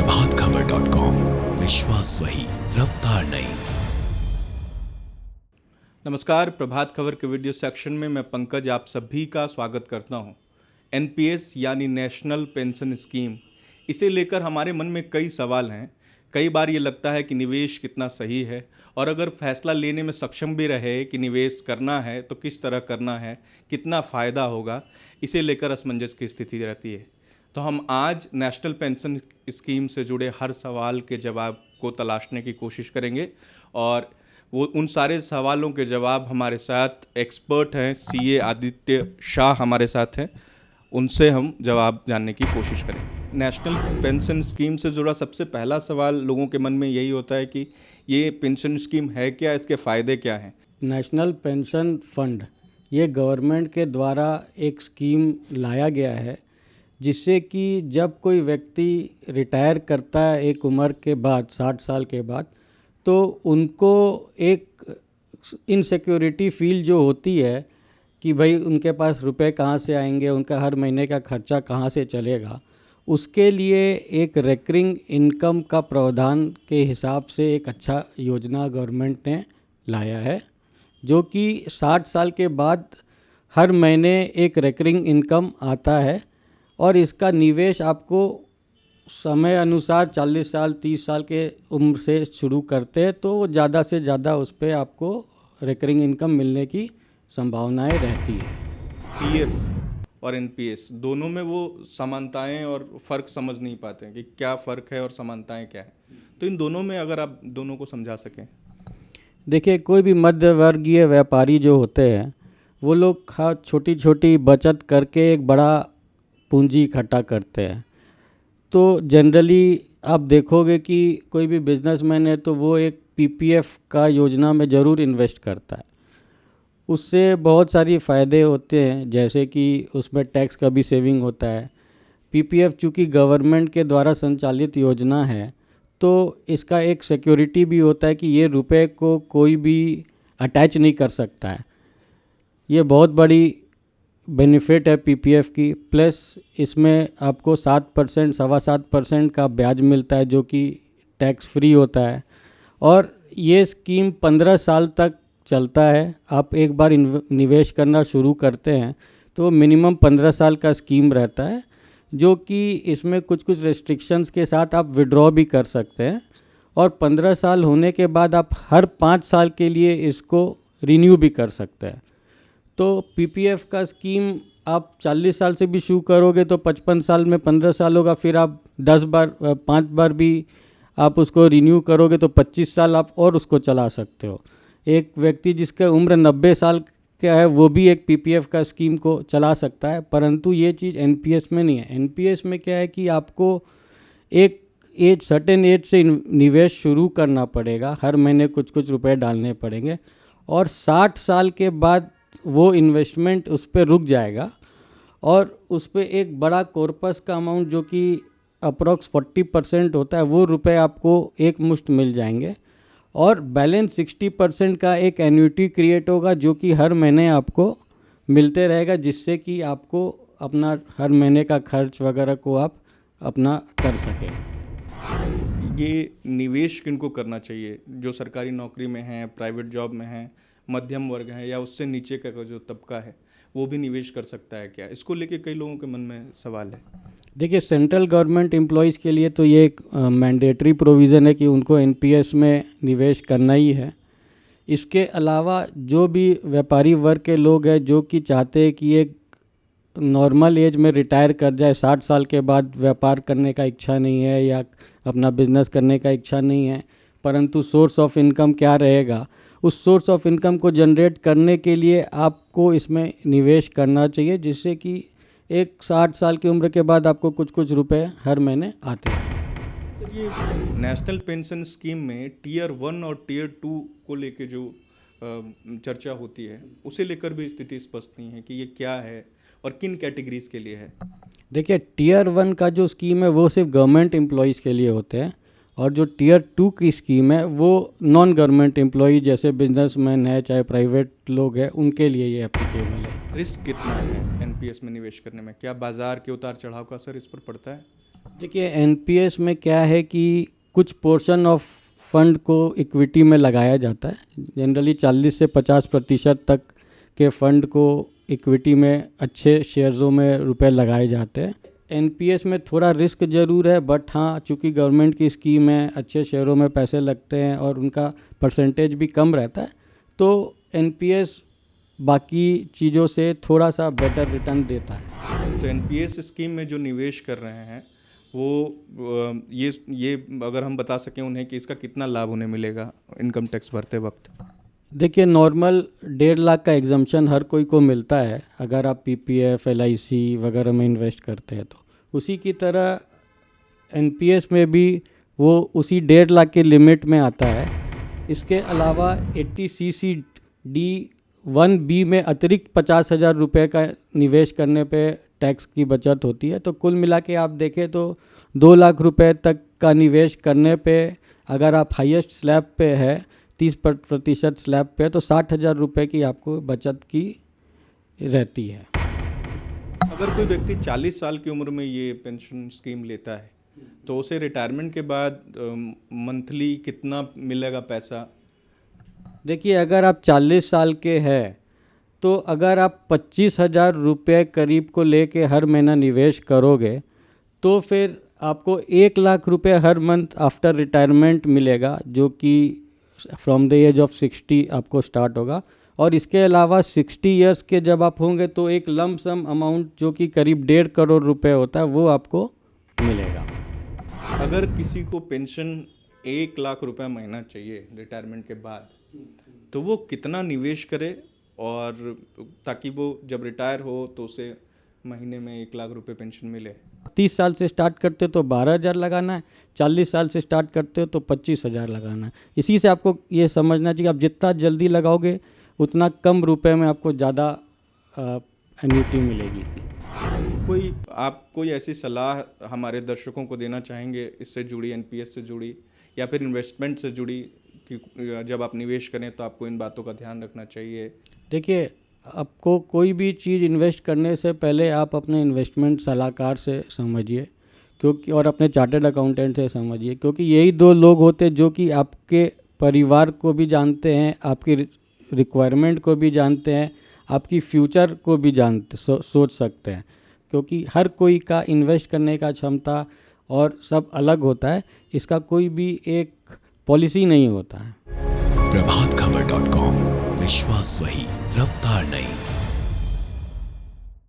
प्रभातखबर.com, विश्वास वही, रफ्तार नहीं। नमस्कार, प्रभात खबर के वीडियो सेक्शन में मैं पंकज आप सभी का स्वागत करता हूं। एनपीएस यानी नेशनल पेंशन स्कीम, इसे लेकर हमारे मन में कई सवाल हैं। कई बार ये लगता है कि निवेश कितना सही है और अगर फैसला लेने में सक्षम भी रहे कि निवेश करना है तो किस तरह करना है, कितना फ़ायदा होगा, इसे लेकर असमंजस की स्थिति रहती है। तो हम आज नेशनल पेंशन स्कीम से जुड़े हर सवाल के जवाब को तलाशने की कोशिश करेंगे और वो उन सारे सवालों के जवाब हमारे साथ एक्सपर्ट हैं, सीए आदित्य शाह हमारे साथ हैं, उनसे हम जवाब जानने की कोशिश करेंगे। नेशनल पेंशन स्कीम से जुड़ा सबसे पहला सवाल लोगों के मन में यही होता है कि ये पेंशन स्कीम है क्या, इसके फ़ायदे क्या हैं? नेशनल पेंशन फंड ये गवर्नमेंट के द्वारा एक स्कीम लाया गया है जिससे कि जब कोई व्यक्ति रिटायर करता है एक उम्र के बाद 60 साल के बाद, तो उनको एक इनसिक्योरिटी फील जो होती है कि भाई उनके पास रुपए कहाँ से आएंगे, उनका हर महीने का खर्चा कहाँ से चलेगा, उसके लिए एक रेकरिंग इनकम का प्रावधान के हिसाब से एक अच्छा योजना गवर्नमेंट ने लाया है, जो कि 60 साल के बाद हर महीने एक रेकरिंग इनकम आता है और इसका निवेश आपको समय अनुसार 40 साल 30 साल के उम्र से शुरू करते हैं तो ज़्यादा से ज़्यादा उस पर आपको रिकरिंग इनकम मिलने की संभावनाएं रहती है। पीएफ और एनपीएस दोनों में वो समानताएं और फ़र्क समझ नहीं पाते हैं कि क्या फ़र्क है और समानताएं क्या है, तो इन दोनों में अगर आप दोनों को समझा सकें। देखिए, कोई भी मध्य वर्गीय व्यापारी जो होते हैं वो लोग छोटी छोटी बचत करके एक बड़ा पूंजी इकट्ठा करते हैं। तो जनरली आप देखोगे कि कोई भी बिजनेसमैन है तो वो एक पीपीएफ का योजना में ज़रूर इन्वेस्ट करता है। उससे बहुत सारी फ़ायदे होते हैं, जैसे कि उसमें टैक्स का भी सेविंग होता है। पीपीएफ चूँकि गवर्नमेंट के द्वारा संचालित योजना है तो इसका एक सिक्योरिटी भी होता है कि ये रुपए को कोई भी अटैच नहीं कर सकता है। ये बहुत बड़ी बेनिफिट है पीपीएफ की। प्लस इसमें आपको 7% 7.25% का ब्याज मिलता है जो कि टैक्स फ्री होता है और ये स्कीम 15 साल तक चलता है। आप एक बार निवेश करना शुरू करते हैं तो मिनिमम 15 साल का स्कीम रहता है, जो कि इसमें कुछ रेस्ट्रिक्शंस के साथ आप विड्रॉ भी कर सकते हैं और 15 साल होने के बाद आप हर 5 साल के लिए इसको रिन्यू भी कर सकते हैं। तो पीपीएफ का स्कीम आप 40 साल से भी शुरू करोगे तो 55 साल में 15 साल होगा, फिर आप 5 बार भी आप उसको रिन्यू करोगे तो 25 साल आप और उसको चला सकते हो। एक व्यक्ति जिसका उम्र 90 साल का है वो भी एक पीपीएफ का स्कीम को चला सकता है, परंतु ये चीज़ एनपीएस में नहीं है। एनपीएस में क्या है कि आपको एक सर्टेन एज से निवेश शुरू करना पड़ेगा, हर महीने कुछ रुपए डालने पड़ेंगे और 60 साल के बाद वो इन्वेस्टमेंट उस पर रुक जाएगा और उस पर एक बड़ा कॉर्पस का अमाउंट जो कि अप्रॉक्स 40% होता है वो रुपए आपको एक मुश्त मिल जाएंगे और बैलेंस 60% का एक एन्युटी क्रिएट होगा जो कि हर महीने आपको मिलते रहेगा, जिससे कि आपको अपना हर महीने का खर्च वगैरह को आप अपना कर सकें। ये निवेश किनको करना चाहिए? जो सरकारी नौकरी में हैं, प्राइवेट जॉब में हैं, मध्यम वर्ग है या उससे नीचे का जो तबका है वो भी निवेश कर सकता है क्या? इसको लेके कई लोगों के मन में सवाल है। देखिए, सेंट्रल गवर्नमेंट एम्प्लॉयज़ के लिए तो ये एक मैंडेटरी प्रोविज़न है कि उनको एनपीएस में निवेश करना ही है। इसके अलावा जो भी व्यापारी वर्ग के लोग हैं जो कि चाहते हैं कि एक नॉर्मल एज में रिटायर कर जाए, 60 साल के बाद व्यापार करने का इच्छा नहीं है या अपना बिजनेस करने का इच्छा नहीं है, परंतु सोर्स ऑफ इनकम क्या रहेगा, उस सोर्स ऑफ इनकम को जनरेट करने के लिए आपको इसमें निवेश करना चाहिए, जिससे कि एक 60 साल की उम्र के बाद आपको कुछ रुपए हर महीने आते हैं। सर, ये नेशनल पेंशन स्कीम में टीयर 1 और टीयर 2 को लेके जो चर्चा होती है उसे लेकर भी स्थिति स्पष्ट नहीं है कि ये क्या है और किन कैटेगरीज के लिए है। देखिए, टीयर 1 का जो स्कीम है वो सिर्फ गवर्नमेंट एम्प्लॉयज़ के लिए होते हैं और जो टीयर 2 की स्कीम है वो नॉन गवर्नमेंट एम्प्लॉई जैसे बिजनेसमैन है चाहे प्राइवेट लोग हैं उनके लिए ये एप्लीकेबल है। रिस्क कितना है एनपीएस में निवेश करने में? क्या बाजार के उतार चढ़ाव का असर इस पर पड़ता है? देखिए एनपीएस में क्या है कि कुछ पोर्शन ऑफ फंड को इक्विटी में लगाया जाता है। जनरली 40 से 50% तक के फंड को इक्विटी में अच्छे शेयर्सों में रुपए लगाए जाते हैं। एनपीएस में थोड़ा रिस्क ज़रूर है, बट हाँ चूँकि गवर्नमेंट की स्कीम है, अच्छे शेयरों में पैसे लगते हैं और उनका परसेंटेज भी कम रहता है, तो एनपीएस बाकी चीज़ों से थोड़ा सा बेटर रिटर्न देता है। तो एनपीएस स्कीम में जो निवेश कर रहे हैं वो ये अगर हम बता सकें उन्हें कि इसका कितना लाभ उन्हें मिलेगा इनकम टैक्स भरते वक्त? देखिए नॉर्मल 1.5 लाख का एग्जम्पशन हर कोई को मिलता है अगर आप पीपीएफ, एलआईसी वगैरह में इन्वेस्ट करते हैं। तो उसी की तरह एनपीएस में भी वो उसी 1.5 लाख के लिमिट में आता है। इसके अलावा 80CC-D1B में अतिरिक्त 50,000 रुपये का निवेश करने पे टैक्स की बचत होती है। तो कुल मिला के आप देखें तो 2 लाख रुपए तक का निवेश करने पे अगर आप हाईएस्ट स्लैब पे है, 30% स्लैब पे है, तो 60,000 रुपये की आपको बचत की रहती है। अगर कोई व्यक्ति 40 साल की उम्र में ये पेंशन स्कीम लेता है तो उसे रिटायरमेंट के बाद मंथली कितना मिलेगा पैसा? देखिए अगर आप 40 साल के हैं तो अगर आप 25,000 रुपये करीब को लेके हर महीना निवेश करोगे तो फिर आपको 1 लाख रुपये हर मंथ आफ्टर रिटायरमेंट मिलेगा, जो कि फ्रॉम द एज ऑफ 60 आपको स्टार्ट होगा। और इसके अलावा 60 इयर्स के जब आप होंगे तो एक लंप सम अमाउंट जो कि करीब 1.5 करोड़ रुपए होता है वो आपको मिलेगा। अगर किसी को पेंशन 1 लाख रुपए महीना चाहिए रिटायरमेंट के बाद, तो वो कितना निवेश करे और ताकि वो जब रिटायर हो तो उसे महीने में 1 लाख रुपए पेंशन मिले? 30 साल से स्टार्ट करते हो तो 12,000 लगाना है, 40 साल से स्टार्ट करते हो तो 25,000 लगाना है। इसी से आपको ये समझना चाहिए आप जितना जल्दी लगाओगे उतना कम रुपए में आपको ज़्यादा एन्युटी मिलेगी। आप कोई ऐसी सलाह हमारे दर्शकों को देना चाहेंगे इससे जुड़ी, एनपीएस से जुड़ी या फिर इन्वेस्टमेंट से जुड़ी, कि जब आप निवेश करें तो आपको इन बातों का ध्यान रखना चाहिए? देखिए आपको कोई भी चीज़ इन्वेस्ट करने से पहले आप अपने इन्वेस्टमेंट सलाहकार से समझिए, क्योंकि और अपने चार्टर्ड अकाउंटेंट से समझिए, क्योंकि यही 2 लोग होते हैं जो कि आपके परिवार को भी जानते हैं, आपकी रिक्वायरमेंट को भी जानते हैं, आपकी फ्यूचर को भी सोच सकते हैं। क्योंकि हर कोई का इन्वेस्ट करने का क्षमता और सब अलग होता है, इसका कोई भी एक पॉलिसी नहीं होता है। प्रभातखबर.com, विश्वास वही, रफ्तार नहीं।